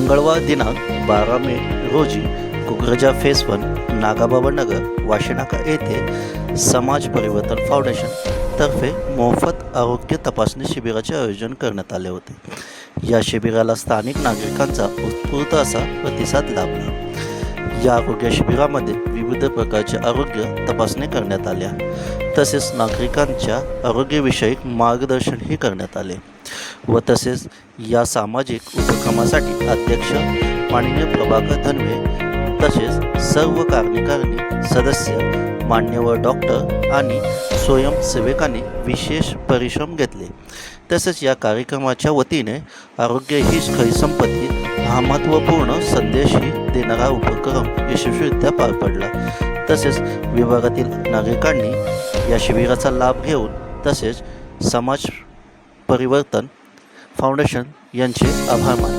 मंगळवार दिनांक 12 मे रोजी कुकरजा फेस 1 नागाबाबा नगर वाशीनाका येथे समाज परिवर्तन फाउंडेशन तर्फे मोफत आरोग्य तपासणी शिबिराचे आयोजन करण्यात आले होते। या शिबिराला स्थानिक नागरिकांचा उत्स्फूर्त असा प्रतिसाद लाभला। या आरोग्य शिबिरामध्ये विविध प्रकारचे आरोग्य तपासणी करण्यात आल्या, तसेच नागरिकांच्या आरोग्यविषयक मार्गदर्शनही करण्यात आले व तसेच या सामाजिक उपक्रमासाठी अध्यक्ष माननीय प्रभाकर धनवे तसेच सर्व कार्यकारिणी सदस्य मान्यवर डॉक्टर आणि स्वयंसेवकांनी विशेष परिश्रम घेतले। तसेच या कार्यक्रमाच्या वतीने आरोग्य हीच खरी संपत्ती हा महत्त्वपूर्ण संदेशही देणारा उपक्रम यशस्वीरित्या पार पडला। तसेच विभागातील नागरिकांनी या शिबिराचा लाभ घेऊन तसेच समाज परिवर्तन फाउंडेशन यांचे आभार मानले।